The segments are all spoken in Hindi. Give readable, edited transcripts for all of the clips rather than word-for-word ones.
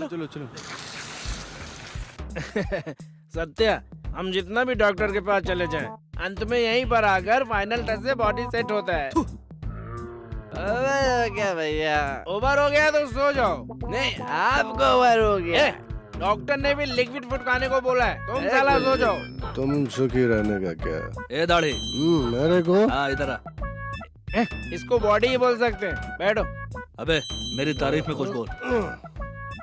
चलो चलो चलो। सत्या, हम जितना भी डॉक्टर के पास चले जाएं, अंत में यहीं पर आकर फाइनल टच से बॉडी सेट होता है। अबे क्या भैया, ओवर हो गया तो सो जाओ। नहीं आपको ओवर हो गया। डॉक्टर ने भी लिक्विड फूड खाने को बोला है, तुम ए, साला सो जाओ। तुम सुखी रहने का क्या? ए दाढ़ी, मेरे को हाँ इधर आ। इसको बॉडी ही बोल सकते हैं। बैठो। अबे मेरी तारीफ में कुछ बोल।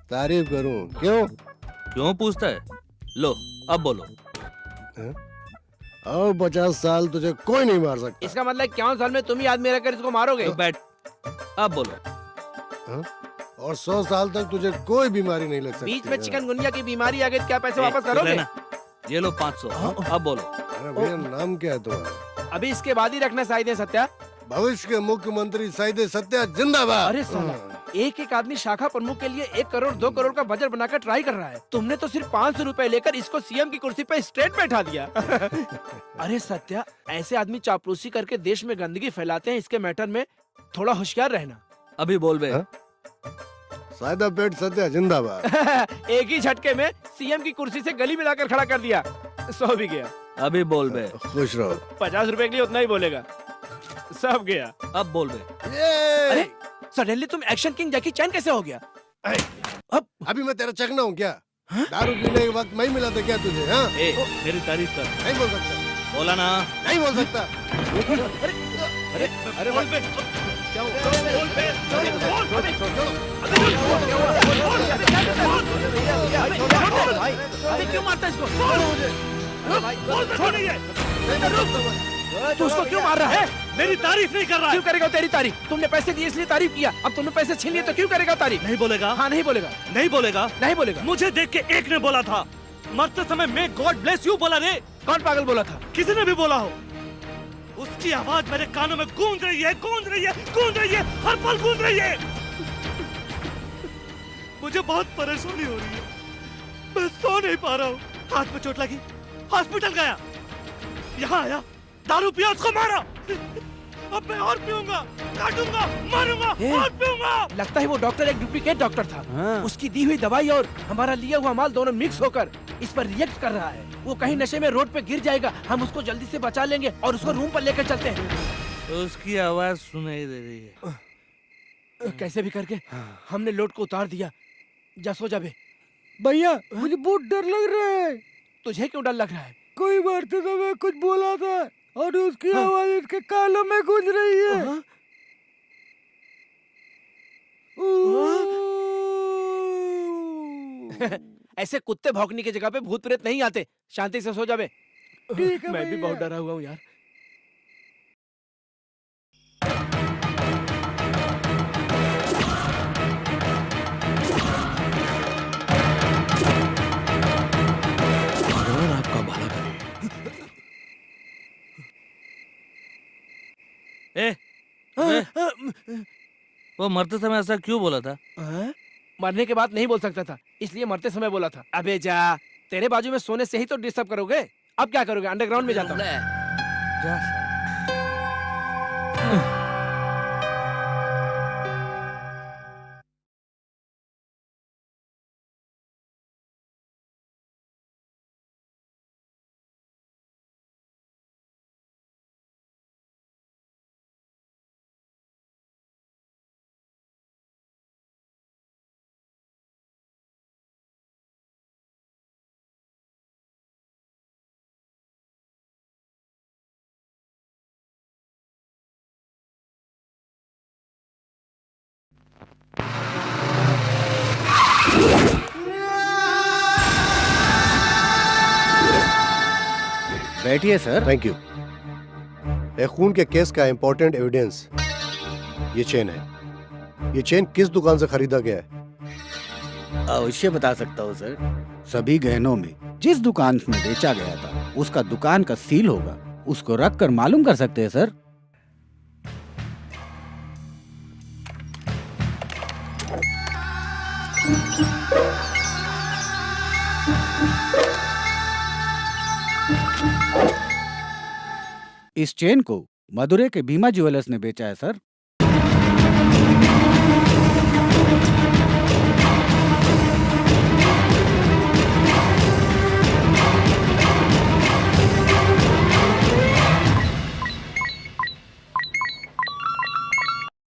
तारीफ करूं? क्यों? क्यों पूछता है? लो अब बोलो। और 50 साल तुझे कोई नहीं मार सकता। इसका मतलब 51 साल में तुम ही आदमी रहकर इसको मारोगे? तो बैठ, अब बोलो। और 100 साल तक तुझे कोई बीमारी नहीं लग सकती। बीच में चिकनगुनिया की बीमारी आ गई तो क्या पैसे वापस करोगे? ये लो 500। अब बोलो। अरे भैया नाम क्या है तुम्हारा? अभी इसके बाद ही रखना शायद है सत्या। भविष्य के मुख्यमंत्री सईद सत्या जिंदाबाद। अरे साला, एक एक आदमी शाखा प्रमुख के लिए 1 करोड़ 2 करोड़ का बजट बनाकर ट्राई कर रहा है। तुमने तो सिर्फ 500 रुपए लेकर इसको सीएम की कुर्सी पे स्ट्रेट बैठा दिया। अरे सत्या, ऐसे आदमी चापलूसी करके देश में गंदगी फैलाते हैं। इसके मैटर में थोड़ा होशियार रहना। अभी बोल बे। सादा पेट सत्या जिंदाबाद। एक ही झटके में सीएम की कुर्सी से गली मिलाकर खड़ा कर दिया। 100 भी गया। अभी बोल बे। खुश रहो। 50 रुपए के लिए उतना ही बोलेगा। सब गया। अब बोल बे। अरे सडनली तुम एक्शन किंग जैकी चैन कैसे हो गया? अब अभी मैं तेरा चकना हूँ क्या? दारू पीने के वक्त मैं मिला था क्या तुझे? हाँ? ए, मेरी तारीफ कर। नहीं बोल सकता। बोला ना। नहीं बोल सकता। अरे बोल पे। क्या हुआ? बोल पे। अबे क्यों मारता है इसको? तू उसको क्यों मार रहा है? मेरी तारीफ नहीं कर रहा क्यों करेगा तेरी तारीफ? तुमने पैसे दिए इसलिए तारीफ किया। अब तुमने पैसे छीन लिए तो क्यों करेगा तारीफ? नहीं बोलेगा। हाँ नहीं बोलेगा। नहीं बोलेगा। नहीं बोलेगा। मुझे देख के एक ने बोला था, मरते समय मैं गॉड ब्लेस यू बोला रे। कौन पागल बोला था? किसी ने भी बोला हो। उसकी आवाज मेरे कानों में गूंज रही है, गूंज रही है, गूंज रही है, हर पल गूंज रही है। मुझे बहुत परेशानी हो रही है, मैं सो नहीं पा रहा हूँ। हाथ में चोट लगी, हॉस्पिटल गया, यहाँ आया, दारू पिया, उसको मारा। अब मैं और पीऊंगा, काटूंगा, मारूंगा, और पीऊंगा। लगता है वो डॉक्टर एक डुप्लीकेट डॉक्टर था। उसकी दी हुई दवाई और हमारा लिया हुआ माल दोनों मिक्स होकर इस पर रिएक्ट कर रहा है। वो कहीं नशे में रोड पे गिर जाएगा, हम उसको जल्दी से बचा लेंगे और उसको रूम पर लेकर चलते हैं। उसकी आवाज सुनाई दे रही है। कैसे भी करके हमने लोड को उतार दिया। जा सो जा बे। भैया मुझे बहुत डर लग रहा है। तुझे क्यों डर लग रहा है? कोई मारते समय कुछ बोला था और उसकी आवाज इसके कानों में गूंज रही है। ऐसे कुत्ते भौंकने की जगह पे भूत प्रेत नहीं आते। शांति से सो जा बे। ठीक है मैं भी भैया। बहुत डरा हुआ हूँ यार। भगवान आपका भला करे। ए, वो मरते समय ऐसा क्यों बोला था? मरने के बाद नहीं बोल सकता था, इसलिए मरते समय बोला था। अबे जा, तेरे बाजू में सोने से ही तो डिस्टर्ब करोगे। अब क्या करोगे? अंडरग्राउंड में जाता हूँ। बैठिए सर। Thank you. एक खून के केस का इम्पोर्टेंट एविडेंस ये चेन है। ये चेन किस दुकान से खरीदा गया है? अवश्य बता सकता हूँ सर। सभी गहनों में जिस दुकान में बेचा गया था उसका दुकान का सील होगा, उसको रख कर मालूम कर सकते हैं सर। इस चेन को मदुरै के भीमा ज्वेलर्स ने बेचा है सर।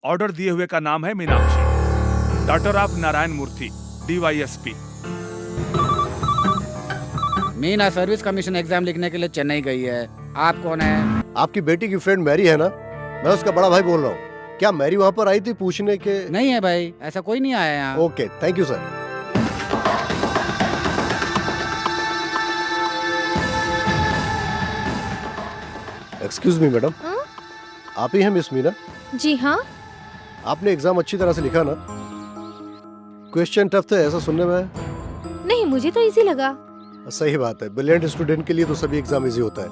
ऑर्डर दिए हुए का नाम है Meenakshi, daughter of Narayan Murthy, DYSP। मीना सर्विस कमीशन एग्जाम लिखने के लिए चेन्नई गई है। आप कौन है? आपकी बेटी की फ्रेंड मैरी है ना, मैं उसका बड़ा भाई बोल रहा हूँ। क्या मैरी वहाँ पर आई थी पूछने के? नहीं है भाई, ऐसा कोई नहीं आया यहाँ। Okay, thank you sir. Excuse me madam, हाँ? आप ही हैं मिस मीना? जी हाँ। आपने एग्जाम अच्छी तरह से लिखा ना? क्वेश्चन टफ थे ऐसा सुनने में आया। नहीं, मुझे तो इजी लगा। सही बात है, ब्रिलियंट स्टूडेंट के लिए तो सभी एग्जाम इजी होता है।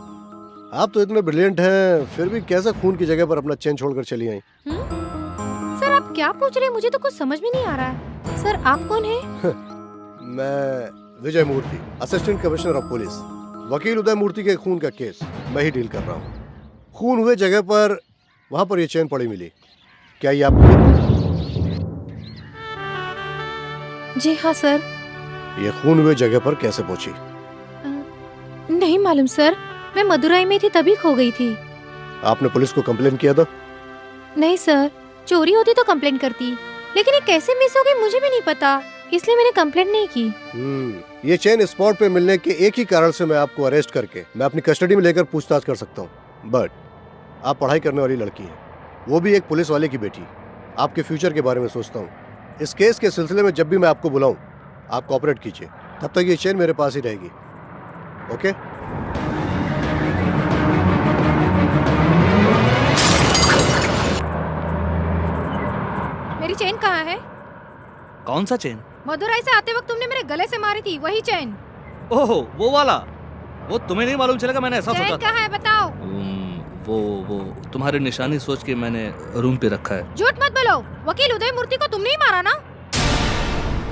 आप तो इतने ब्रिलियंट हैं, फिर भी कैसे खून की जगह पर अपना चेन छोड़कर चली आई? सर आप क्या पूछ रहे हैं? मुझे तो कुछ समझ में नहीं आ रहा है। सर आप कौन है? मैं विजय मूर्ति, असिस्टेंट कमिश्नर ऑफ पुलिस। वकील उदय मूर्ति के खून का केस मैं ही डील कर रहा हूँ। खून हुए जगह पर वहाँ पर ये चेन पड़ी मिली, क्या ये आपको? जी हाँ सर। ये खून हुए जगह पर कैसे पहुंची? नहीं मालूम सर, मैं मदुरई में थी तभी खो गई थी। आपने पुलिस को कंप्लेन किया था? नहीं सर, चोरी होती तो कंप्लेंट करती, लेकिन ये कैसे मिस हो गई मुझे भी नहीं पता, इसलिए मैंने कंप्लेंट नहीं की। ये चेन स्पॉट पे मिलने के एक ही कारण से मैं आपको अरेस्ट करके मैं अपनी कस्टडी में लेकर पूछताछ कर सकता हूँ। बट आप पढ़ाई करने वाली लड़की है, वो भी एक पुलिस वाले की बेटी। आपके फ्यूचर के बारे में सोचता हूँ। इस केस के सिलसिले में जब भी मैं आपको बुलाऊं, आप कोऑपरेट कीजिए, तब तक ये चेन मेरे पास ही रहेगी। ओके? मेरी चेन कहाँ है? कौन सा चेन? मदुरई से आते वक्त तुमने मेरे गले से मारी थी, वही चेन। ओहो, वो वाला। वो तुम्हें नहीं मालूम चलेगा, मैंने ऐसा चेन सोचा था। कहाँ है बताओ? वो तुम्हारी निशानी सोच के मैंने रूम पे रखा है। झूठ मत बोलो, वकील उदय मूर्ति को तुमने ही मारा ना?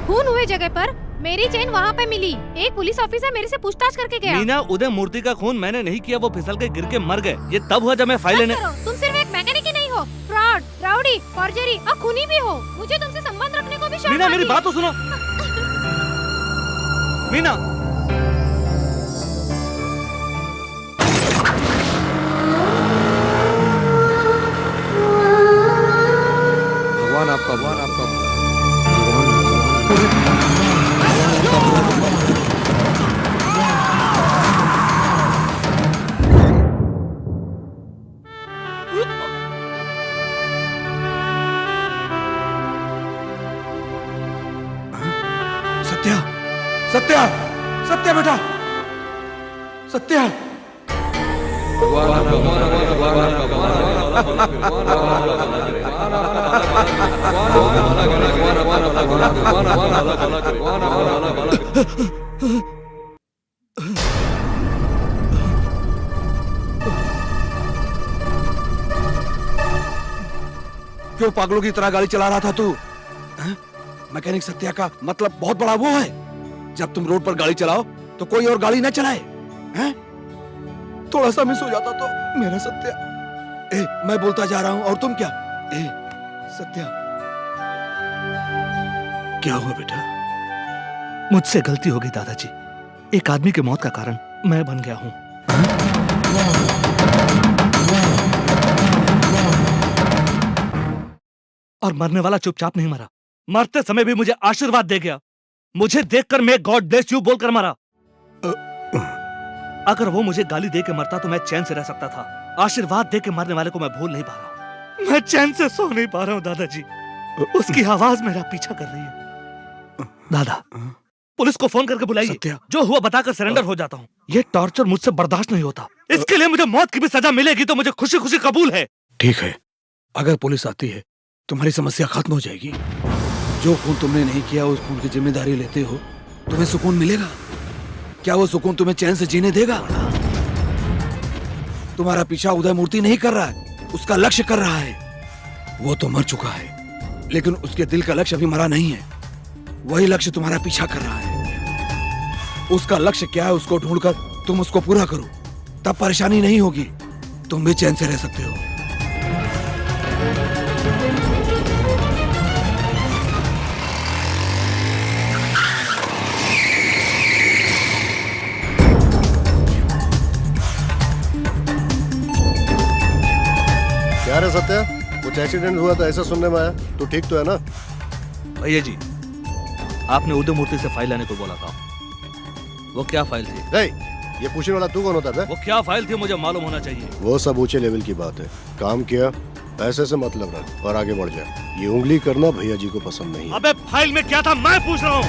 खून हुए जगह पर मेरी चेन वहाँ पे मिली। एक पुलिस ऑफिसर मेरे से पूछताछ करके गया। मीना, उदय मूर्ति का खून मैंने नहीं किया, वो फिसल के गिर के मर गए। ये तब हुआ जब मैं फाइल लेने। तुम सिर्फ एक मैकेनिक ही नहीं हो, फ्रॉड, राउडी, फॉर्जरी और खूनी भी हो। मुझे तुमसे संबंध रखने को भी शर्म मीना, मेरी आती है। बात तो सुनो। मीना, भगवान आपका सत्या, सत्या, सत्या बेटा, सत्या। क्यों पागलों की तरह गाड़ी चला रहा था तू? मैकेनिक सत्या का मतलब बहुत बड़ा वो है, जब तुम रोड पर गाड़ी चलाओ तो कोई और गाड़ी ना चलाए, हैं? थोड़ा सा मिस हो जाता तो मेरा सत्या। मैं बोलता जा रहा हूं और तुम क्या? सत्या, क्या हुआ बेटा? मुझसे गलती हो गई दादाजी। एक आदमी की मौत का कारण मैं बन गया हूँ। और मरने वाला चुपचाप नहीं मरा, मरते समय भी मुझे आशीर्वाद दे गया। मुझे देखकर मैं गॉड ब्लेस यू बोलकर मरा। अगर वो मुझे गाली दे के मरता तो मैं चैन से रह सकता था। आशीर्वाद दे के मरने वाले को मैं भूल नहीं पा रहा हूँ। मैं चैन से सो नहीं पा रहा हूँ दादाजी। उसकी आवाज मेरा पीछा कर रही है। दादा, पुलिस को फोन करके बुलाइए। जो हुआ बताकर सरेंडर हो जाता हूँ। ये टॉर्चर मुझसे बर्दाश्त नहीं होता। इसके लिए मुझे मौत की भी सजा मिलेगी तो मुझे खुशी खुशी कबूल है। ठीक है, अगर पुलिस आती है तुम्हारी समस्या खत्म हो जाएगी। जो खून तुमने नहीं किया उस खून की जिम्मेदारी लेते हो, तुम्हें सुकून मिलेगा। क्या वो सुकून तुम्हें चैन से जीने देगा? तुम्हारा पीछा उदय मूर्ति नहीं कर रहा है, उसका लक्ष्य कर रहा है। वो तो मर चुका है, लेकिन उसके दिल का लक्ष्य अभी मरा नहीं है। वही लक्ष्य तुम्हारा पीछा कर रहा है। उसका लक्ष्य क्या है उसको ढूंढकर तुम उसको पूरा करो, तब परेशानी नहीं होगी। तुम भी चैन से रह सकते हो। क्या रे सत्या, कुछ कुछ एक्सीडेंट हुआ था ऐसा सुनने में आया, तो ठीक तो है ना? भैया जी, आपने उदय मूर्ति से फाइल लाने को बोला था। वो क्या फाइल थी? नहीं, ये पूछने वाला तू कौन होता है? वो क्या फाइल थी मुझे मालूम होना चाहिए। वो सब ऊंचे लेवल की बात है। काम किया, पैसे से मतलब रख और आगे बढ़ जा। ये उंगली करना भैया जी को पसंद नहीं है। अबे फाइल में क्या था मैं पूछ रहा हूँ।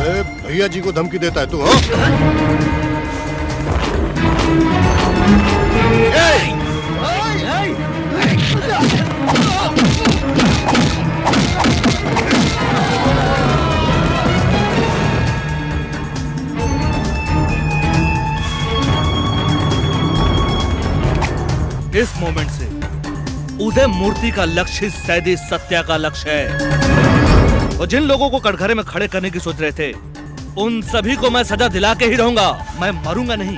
ए, भैया जी को धमकी देता है तू? हाँ? इस मोमेंट से उदय मूर्ति का लक्ष्य सैदी सत्या का लक्ष्य है। और जिन लोगों को कटघरे में खड़े करने की सोच रहे थे, उन सभी को मैं सजा दिला के ही रहूंगा। मैं मरूंगा नहीं।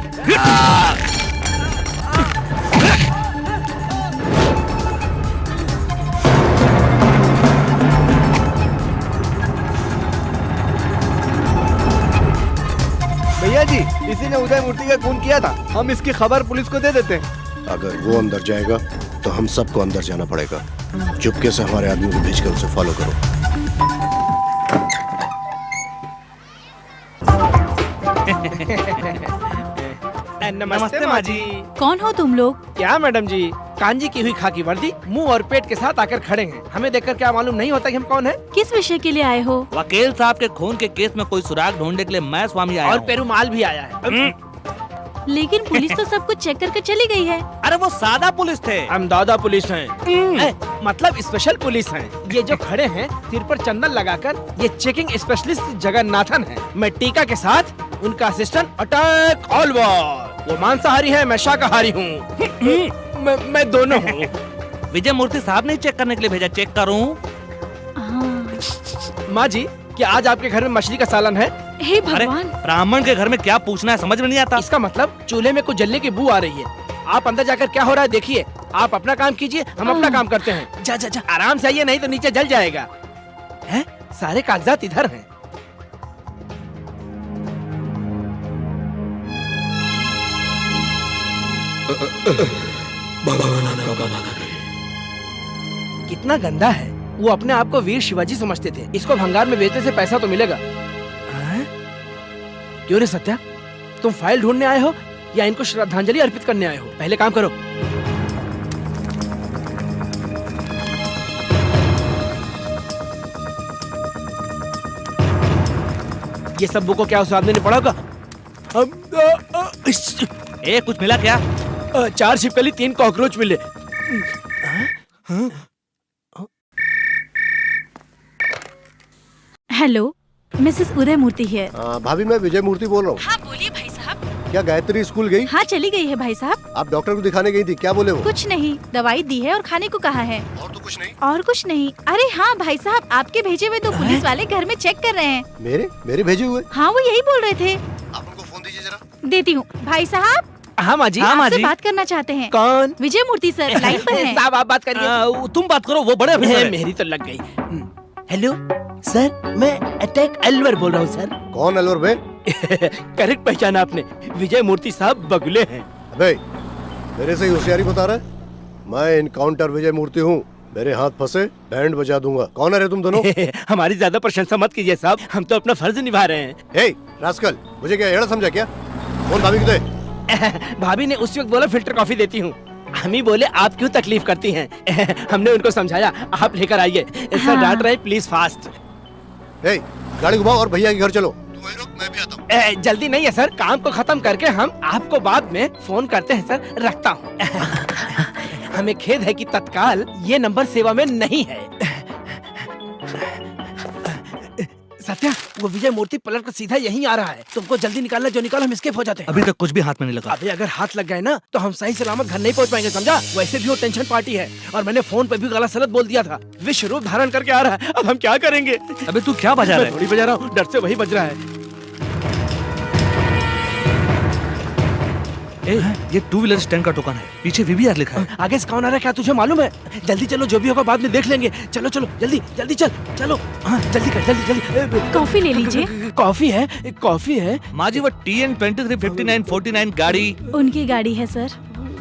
भैया जी, इसी ने उदय मूर्ति का खून किया था। हम इसकी खबर पुलिस को दे देते हैं। अगर वो अंदर जाएगा तो हम सबको अंदर जाना पड़ेगा। चुपके से हमारे आदमी को भेजकर उसे फॉलो करो। नमस्ते माँ जी। कौन हो तुम लोग? क्या मैडम जी, कांजी की हुई खाकी वर्दी, मुंह और पेट के साथ आकर खड़े हैं। हमें देखकर क्या मालूम नहीं होता कि हम कौन हैं? किस विषय के लिए आए हो? वकील साहब के खून के केस में कोई सुराग ढूंढने के लिए मैं स्वामी आया और हूँ। पेरुमाल भी आया है। लेकिन पुलिस तो सब कुछ चेक करके चली गई है। अरे वो सादा पुलिस थे। हम दादा पुलिस हैं। मतलब स्पेशल पुलिस हैं। ये जो खड़े हैं सिर पर चंदन लगाकर, ये चेकिंग स्पेशलिस्ट जगन्नाथन है। मैं टीका के साथ उनका असिस्टेंट अटैक ऑलवर। वो मांसाहारी है, मैं शाकाहारी हूँ। मैं दोनों हूँ। विजय मूर्ति साहब ने चेक करने के लिए भेजा, चेक करूं? हाँ। माँ जी, क्या आज आपके घर में मछली का सालन है? हे अरे भगवान, ब्राह्मण के घर में क्या पूछना है, समझ में नहीं आता। इसका मतलब चूल्हे में कुछ जलने की बू आ रही है। आप अंदर जाकर क्या हो रहा है देखिए। आप अपना काम कीजिए, हम अपना काम करते हैं। जा जा जा, आराम से आइए, नहीं तो नीचे जल जाएगा। हैं? सारे कागजात इधर हैं। कितना गंदा है। वो अपने आप को वीर शिवाजी समझते थे। इसको भंगार में बेचने से पैसा तो मिलेगा। हैं? क्यों रे सत्या, तुम फाइल ढूंढने आए हो या इनको श्रद्धांजलि अर्पित करने आए हो? पहले काम करो। ये सब बुक को क्या उस आदमी ने पढ़ा होगा? ए, कुछ मिला क्या? 4 छिपकली 3 कॉकरोच मिले। हेलो, मिसेस उदय मूर्ति है। भाभी, मैं विजय मूर्ति बोल रहा हूँ। हाँ बोलिए भाई साहब। क्या गायत्री स्कूल गई? हाँ चली गई है भाई साहब। आप डॉक्टर को दिखाने गई थी, क्या बोले वो? कुछ नहीं, दवाई दी है और खाने को कहा है। और तो कुछ नहीं? और कुछ नहीं। अरे हाँ भाई साहब, आपके भेजे हुए 2 पुलिस वाले घर में चेक कर रहे हैं। मेरे भेजे हुए? हाँ, वो यही बोल रहे थे। आप उनको फोन दीजिए जरा। देती हूँ। भाई साहब, हाँ माँ जी। आपसे बात करना चाहते हैं। कौन? विजय मूर्ति सर लाइन पर हैं। साहब आप बात करिए। तुम बात करो, वो बड़े अफसर हैं। मेरी तो लग गई। हेलो सर, मैं अटैक अलवर बोल रहा हूँ सर। कौन अलवर बे? करेक्ट पहचाना आपने, विजय मूर्ति साहब बगुले हैं। अबे, मेरे से ही होशियारी बता रहा है? मैं इनकाउंटर विजय मूर्ति हूँ। मेरे हाथ फंसे बैंड बजा दूंगा। कौन है रे तुम दोनों? हमारी ज्यादा प्रशंसा मत कीजिए साहब, हम तो अपना फर्ज निभा रहे हैं। हे रास्कल, मुझे क्या एड़ा समझा क्या? कौन भाभी को दे? भाभी ने उस वक्त बोला फिल्टर कॉफी देती हूँ। हम ही बोले आप क्यों तकलीफ करती हैं। हमने उनको समझाया, आप लेकर आइए। सर डांट रहे, प्लीज फास्ट। हे, गाड़ी घुमाओ और भैया के घर चलो। तू वहीं रुक, मैं भी आता हूँ। जल्दी नहीं है सर, काम को खत्म करके हम आपको बाद में फोन करते हैं सर। रखता हूँ। हमें खेद है कि तत्काल ये नंबर सेवा में नहीं है। सत्या, वो विजय मूर्ति पलट कर सीधा यहीं आ रहा है। तुमको जल्दी निकालना, जो निकाल हम एस्केप हो जाते हैं। अभी तक कुछ भी हाथ में नहीं लगा। अबे अगर हाथ लग गए ना तो हम सही सलामत घर नहीं पहुंच पाएंगे, समझा? वैसे भी वो टेंशन पार्टी है और मैंने फोन पे भी गलत सलत बोल दिया था। विश्व रूप धारण करके आ रहा है, अब हम क्या करेंगे? अबे तू क्या बजा रहा है? थोड़ी बजा रहा हूँ, डर से वही बज रहा है। ये 2 व्हीलर स्टैंड का टोकन है, पीछे वीवीआर लिखा है। आगे से कौन आ रहा है क्या तुझे मालूम है? जल्दी चलो, जो भी होगा बाद में देख लेंगे। चलो चलो जल्दी जल्दी चल चलो। हाँ जल्दी कर, जल्दी जल्दी। कॉफी ले लीजिए। कॉफी है, कॉफी है। माँ जी, वो TN 235949 गाड़ी उनकी गाड़ी है सर।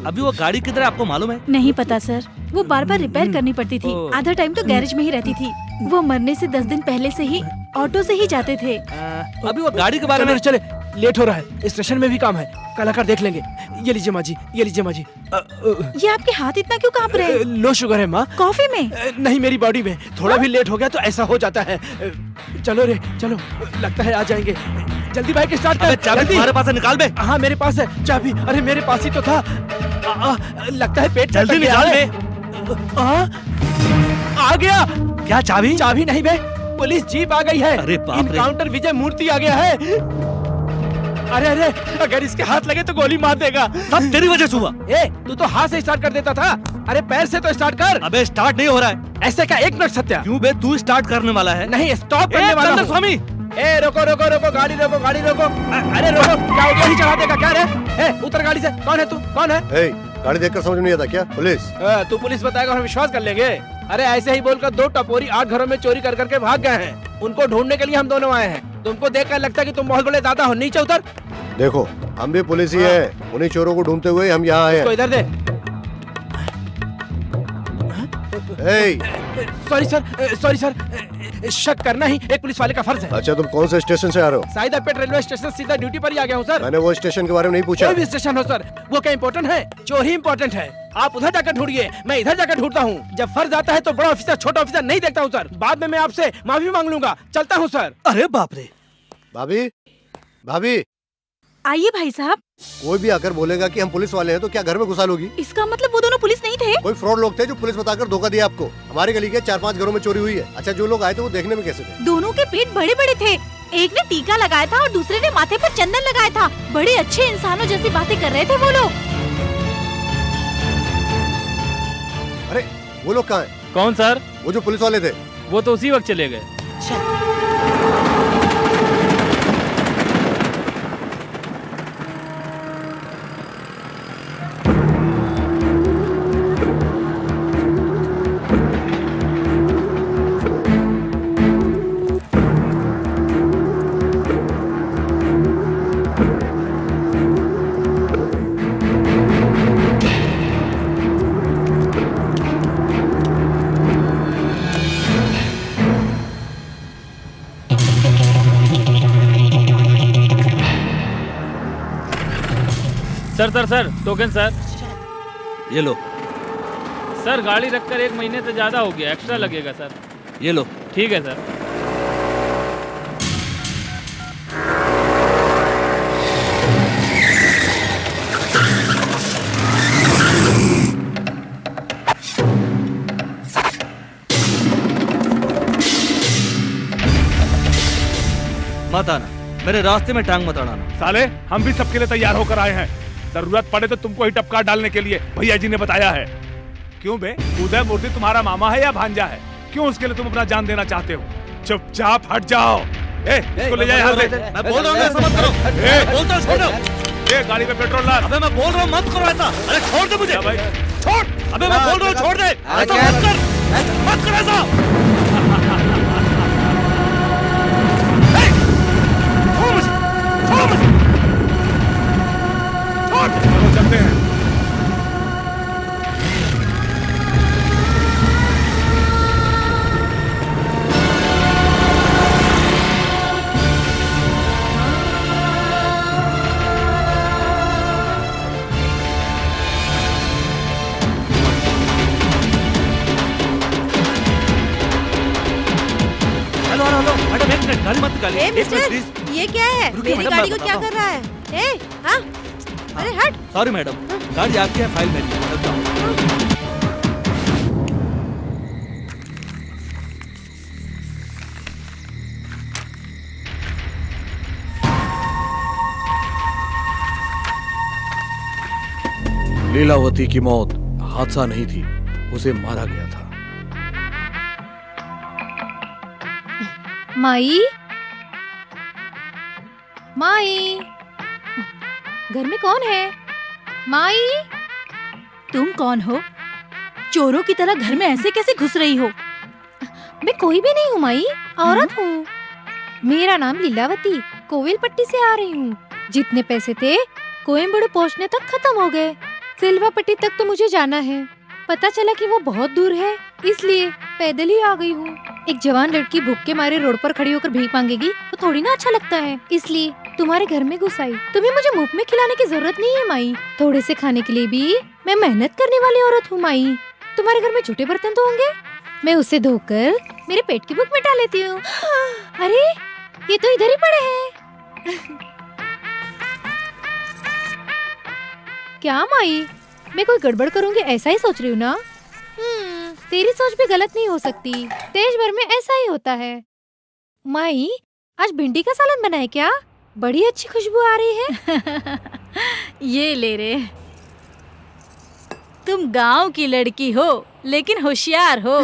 अभी वो गाड़ी किधर है आपको मालूम है? नहीं पता सर, वो बार बार रिपेयर करनी पड़ती थी। आधा टाइम तो गैरेज में ही रहती थी। वो मरने से 10 दिन पहले से ही ऑटो से ही जाते थे। अभी वो गाड़ी के बारे में चले लेट हो रहा है, स्टेशन में भी काम है, कल आकर देख लेंगे। ये लीजिए माँ जी, ये लीजिए माँ जी। ये आपके हाथ इतना क्यों कांप रहे हैं? लो शुगर है माँ। कॉफी में? नहीं, मेरी बॉडी में। थोड़ा भी लेट हो गया तो ऐसा हो जाता है। चलो रे चलो, लगता है आ जाएंगे। जल्दी बाइक स्टार्ट कर। चाबी तुम्हारे पास है, निकाल बे। हाँ मेरे पास है चाबी। अरे मेरे पास ही तो था। लगता है पेट जल्दी निकाल बे। आ गया। क्या चाबी? चाबी नहीं बे, पुलिस जीप आ गई है। अरे बाप रे। इनकाउंटर विजय मूर्ति आ गया है। अरे अरे, अगर इसके हाथ लगे तो गोली मार देगा। सब तेरी वजह से हुआ। ए, तू तो हाथ से स्टार्ट कर देता था। अरे पैर से तो स्टार्ट कर। अबे स्टार्ट नहीं हो रहा है। ऐसे क्या? एक मिनट सत्या। क्यों बे, तू स्टार्ट करने वाला है? नहीं, स्टॉप करने वाला हूँ। स्वामी, ए रोको रोको रोको, गाड़ी रोको गाड़ी रोको। अरे रोको, क्या हो गया? ही चढ़ा देगा क्या रे? ए उतर गाड़ी से। कौन है तू? कौन है? ए, गाड़ी देखकर समझ नहीं आता क्या? पुलिस। तू पुलिस बताएगा और विश्वास कर लेंगे? अरे ऐसे ही बोलकर 2 टपोरी 8 घरों में चोरी कर करके भाग गए हैं। उनको ढूंढने के लिए हम दोनों आए हैं। तुमको देखकर लगता है कि तुम बहुत बड़े दादा हो। नीचे उतर। देखो, हम भी पुलिस ही हैं। उन्हीं चोरों को ढूंढते हुए हम यहाँ आए इसको हैं। इधर दे। Sorry sir, sorry sir. शक करना ही एक पुलिस वाले का फर्ज है। अच्छा, तुम कौन से स्टेशन से आ रहे हो? साइदापेट रेलवे स्टेशन, सीधा ड्यूटी पर ही आ गया हूँ सर। मैंने वो स्टेशन के बारे में नहीं पूछा। कोई भी स्टेशन हो सर, वो क्या इम्पोर्टेंट है? चोरी इम्पोर्टेंट है। आप उधर जाकर ढूंढिए, मैं इधर जाकर ढूंढता हूँ। जब फर्ज आता है तो बड़ा ऑफिसर छोटा ऑफिसर नहीं देखता हूँ सर। बाद में मैं आपसे माफी मांग लूंगा। चलता हूँ सर। अरे बाप रे। भाभी, भाभी, आइए भाई साहब। कोई भी आकर बोलेगा कि हम पुलिस वाले हैं तो क्या घर में घुसा लोगी? इसका मतलब वो दोनों पुलिस नहीं थे? कोई फ्रॉड लोग थे जो पुलिस बताकर धोखा दिया आपको। हमारे गली के 4-5 घरों में चोरी हुई है। अच्छा, जो लोग आए थे वो देखने में कैसे थे? दोनों के पेट बड़े बड़े थे। एक ने टीका लगाया था और दूसरे ने माथे पर चंदन लगाया था। बड़े अच्छे इंसानों जैसी बातें कर रहे थे वो लोग। अरे वो लोग कहाँ हैं? कौन सर? वो जो पुलिस वाले थे। वो तो उसी वक्त चले गए। Sir sir sir, token sir. ये लो। सर गाड़ी रखकर 1 महीने से ज्यादा हो गया, एक्स्ट्रा लगेगा सर। ये लो। ठीक है सर। मत आना, मेरे रास्ते में टांग मत अड़ाना। साले, हम भी सबके लिए तैयार होकर आए हैं। जरूरत पड़े तो तुमको ही टपका डालने के लिए भैया जी ने बताया है। क्यों बे, उदय मूर्ति तुम्हारा मामा है या भांजा है? क्यों उसके लिए तुम अपना जान देना चाहते हो? चुपचाप हट जाओ। इसको ले जाए यहाँ से। मैं बोल रहा हूँ ऐसा मत करो। बोलता हूँ छोड़ो। ये गाड़ी पे पेट्रोल डाल। अबे मैं बोल रहा हूँ मत करो ऐसा। अरे छोड़ दे मुझे। भाई छोड़। अबे मैं बोल रहा हूँ छोड़ दे। ऐसा मत कर। मत कर ऐसा। छोड़ मुझे। छोड़ मुझे। छोड़। चलो चलते हैं। मैडम एक मिनट, गाड़ी मत निकालिए। एक मिनट प्लीज। ये क्या है? रुकिए मेरी मैडम, गाड़ी मैं को क्या बताता कर रहा है? हाँ? अरे हट। सॉरी मैडम, गाड़ी आपकी है, फाइल मेरी है। चलता हूँ। लीलावती की मौत हादसा नहीं थी, उसे मारा गया था। माई, माई, घर में कौन है? माई, तुम कौन हो? चोरों की तरह घर में ऐसे कैसे घुस रही हो? मैं कोई भी नहीं हूँ माई, औरत हूँ। मेरा नाम लीलावती, कोविलपट्टी से आ रही हूँ। जितने पैसे थे कोयम्बटूर पहुँचने तक खत्म हो गए। सिल्वापट्टी तक तो मुझे जाना है, पता चला कि वो बहुत दूर है, इसलिए पैदल ही आ गई हूँ। एक जवान लड़की भूख के मारे रोड पर खड़ी होकर भीख मांगेगी तो थोड़ी ना अच्छा लगता है, इसलिए तुम्हारे घर में घुस आई। तुम्हें मुझे मुफ्त में खिलाने की जरूरत नहीं है माई, थोड़े से खाने के लिए भी मैं मेहनत करने वाली औरत हूँ माई। तुम्हारे घर में जूठे बर्तन तो होंगे, मैं उसे धोकर मेरे पेट की भूख मिटा लेती हूँ। अरे ये तो इधर ही पड़े हैं। क्या माई, मैं कोई गड़बड़ करूंगी ऐसा ही सोच रही हूँ ना? तेरी सोच भी गलत नहीं हो सकती, देश भर में ऐसा ही होता है। माई आज भिंडी का सालन बनाए क्या? बड़ी अच्छी खुशबू आ रही है। ये ले रे, तुम गांव की लड़की हो लेकिन होशियार हो।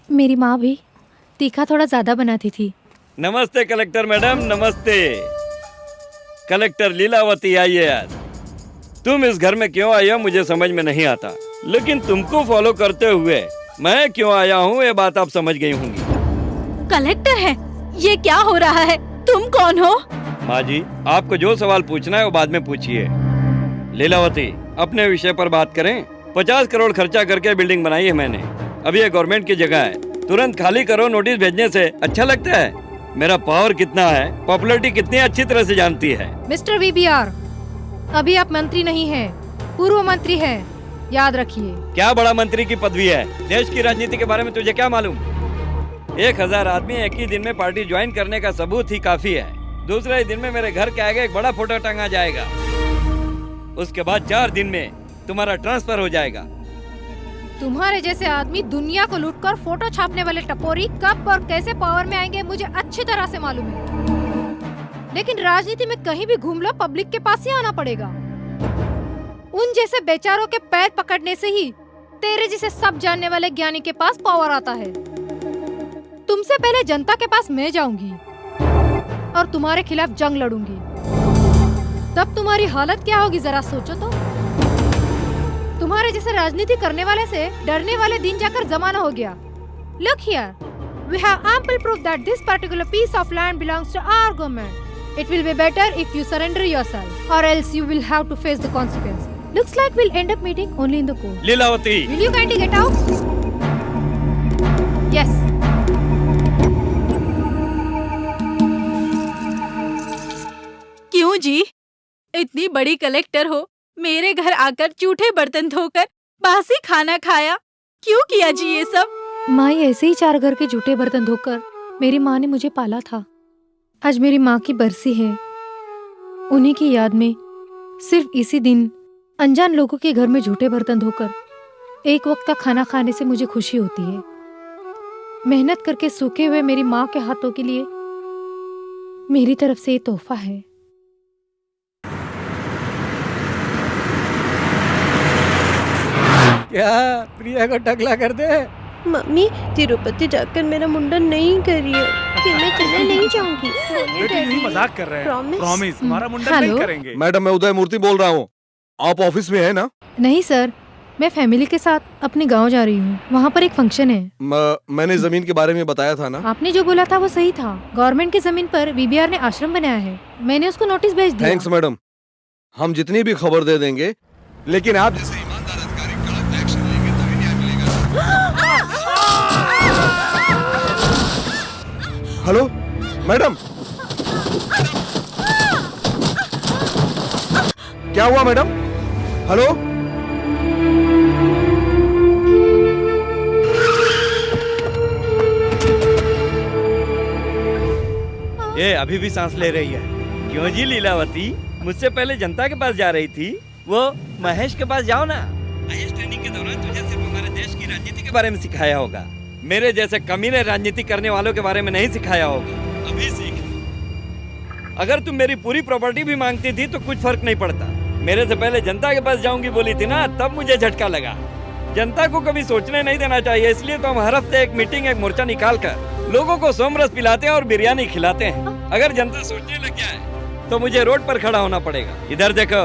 मेरी माँ भी तीखा थोड़ा ज्यादा बनाती थी। नमस्ते कलेक्टर मैडम, नमस्ते। कलेक्टर लीलावती आइए। यार तुम इस घर में क्यों आई हो मुझे समझ में नहीं आता, लेकिन तुमको फॉलो करते हुए मैं क्यों आया हूँ ये बात आप समझ गई होंगी। कलेक्टर है, ये क्या हो रहा है? तुम कौन हो? माँ जी, आपको जो सवाल पूछना है वो बाद में पूछिए। लीलावती, अपने विषय पर बात करें। 50 करोड़ खर्चा करके बिल्डिंग बनाई है मैंने। अभी ये गवर्नमेंट की जगह है, तुरंत खाली करो। नोटिस भेजने से अच्छा लगता है? मेरा पावर कितना है, पॉपुलैरिटी कितनी अच्छी तरह से जानती है। मिस्टर वीबीआर, अभी आप मंत्री नहीं हैं, पूर्व मंत्री हैं, याद रखिए। क्या बड़ा मंत्री की पदवी है? देश की राजनीति के बारे में तुझे क्या मालूम? 1000 आदमी एक ही दिन में पार्टी ज्वाइन करने का सबूत ही काफी है। दूसरे ही दिन में मेरे घर के आगे एक बड़ा फोटो टंगा जाएगा, उसके बाद 4 दिन में तुम्हारा ट्रांसफर हो जाएगा। तुम्हारे जैसे आदमी दुनिया को लूटकर फोटो छापने वाले टपोरी कब और कैसे पावर में आएंगे मुझे अच्छी तरह से मालूम है, लेकिन राजनीति में कहीं भी घूम लो पब्लिक के पास ही आना पड़ेगा। उन जैसे बेचारों के पैर पकड़ने से ही तेरे जैसे सब जानने वाले ज्ञानी के पास पावर आता है। तुमसे पहले जनता के पास मैं जाऊंगी और तुम्हारे खिलाफ जंग लड़ूंगी, तब तुम्हारी हालत क्या होगी जरा सोचो तो। तुम्हारे जैसे राजनीति करने वाले से डरने वाले दिन जाकर जमाना हो गया। Look here, we have ample proof that this particular piece of land belongs to our government. It will be better if you surrender yourself, or else you will have to face the consequence. Looks like we'll end up meeting only in the court. Lilavati, Will you kindly get out? Yes. क्यों जी? इतनी बड़ी कलेक्टर हो, मेरे घर आकर जूठे बर्तन धोकर बासी खाना खाया, क्यों किया जी ये सब? माई ऐसे ही 4 घर के जूठे बर्तन धोकर मेरी माँ ने मुझे पाला था। आज मेरी माँ की बरसी है, उन्हीं की याद में सिर्फ इसी दिन अनजान लोगों के घर में जूठे बर्तन धोकर एक वक्त का खाना खाने से मुझे खुशी होती है। मेहनत करके सूखे हुए मेरी माँ के हाथों के लिए मेरी तरफ से ये तोहफा है। क्या प्रिया को टकला कर दे? मम्मी तिरुपति जाकर मेरा मुंडन नहीं करिए, फिर मैं चेन्नई नहीं जाऊंगी। बेटी यही मजाक कर रहे हैं। Promise? प्रॉमिस, हमारा मुंडन नहीं करेंगे। मैडम, मैं उदय मूर्ति बोल रहा हूँ। आप ऑफिस में है ना? नहीं सर, मैं फैमिली के साथ अपने गांव जा रही हूँ, वहाँ पर एक फंक्शन है। मैंने जमीन के बारे में बताया था ना? आपने जो बोला था वो सही था। गवर्नमेंट की जमीन पर वीबीआर ने आश्रम बनाया है, मैंने उसको नोटिस भेज दिया। थैंक्स मैडम, हम जितनी भी खबर दे देंगे, लेकिन आप जैसे ईमानदार अधिकारी कड़क एक्शन लेंगे तभी न्याय मिलेगा। हेलो मैडम, क्या हुआ मैडम? हेलो, ये अभी भी सांस ले रही है। क्यों जी लीलावती, मुझसे पहले जनता के पास जा रही थी, वो महेश के पास जाओ ना। आईएएस ट्रेनिंग के दौरान तुझे सिर्फ हमारे देश की राजनीति के बारे में सिखाया होगा, मेरे जैसे कमीने राजनीति करने वालों के बारे में नहीं सिखाया होगा। अभी सीख। अगर तुम मेरी पूरी प्रॉपर्टी भी मांगती थी तो कुछ फर्क नहीं पड़ता। मेरे से पहले जनता के पास जाऊंगी बोली थी ना, तब मुझे झटका लगा। जनता को कभी सोचने नहीं देना चाहिए, इसलिए तो हम हर हफ्ते एक मीटिंग, एक मोर्चा निकाल कर लोगों को सोमरस पिलाते हैं और बिरयानी खिलाते हैं। अगर जनता सोचने लग जाए तो मुझे रोड पर खड़ा होना पड़ेगा। इधर देखो,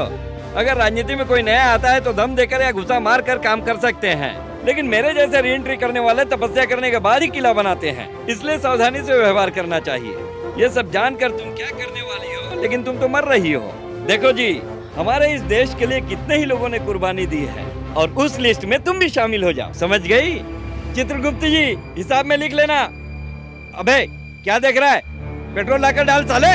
अगर राजनीति में कोई नया आता है तो दम देकर या घुसा मार कर काम कर सकते हैं, लेकिन मेरे जैसे री एंट्री करने वाले तपस्या करने के बाद ही किला बनाते हैं। इसलिए सावधानी से व्यवहार करना चाहिए। ये सब जानकर तुम क्या करने वाली हो, लेकिन तुम तो मर रही हो। देखो जी, हमारे इस देश के लिए कितने ही लोगों ने कुर्बानी दी है, और उस लिस्ट में तुम भी शामिल हो जाओ, समझ गई? चित्रगुप्त जी हिसाब में लिख लेना। अबे क्या देख रहा है, पेट्रोल लाकर डाल साले।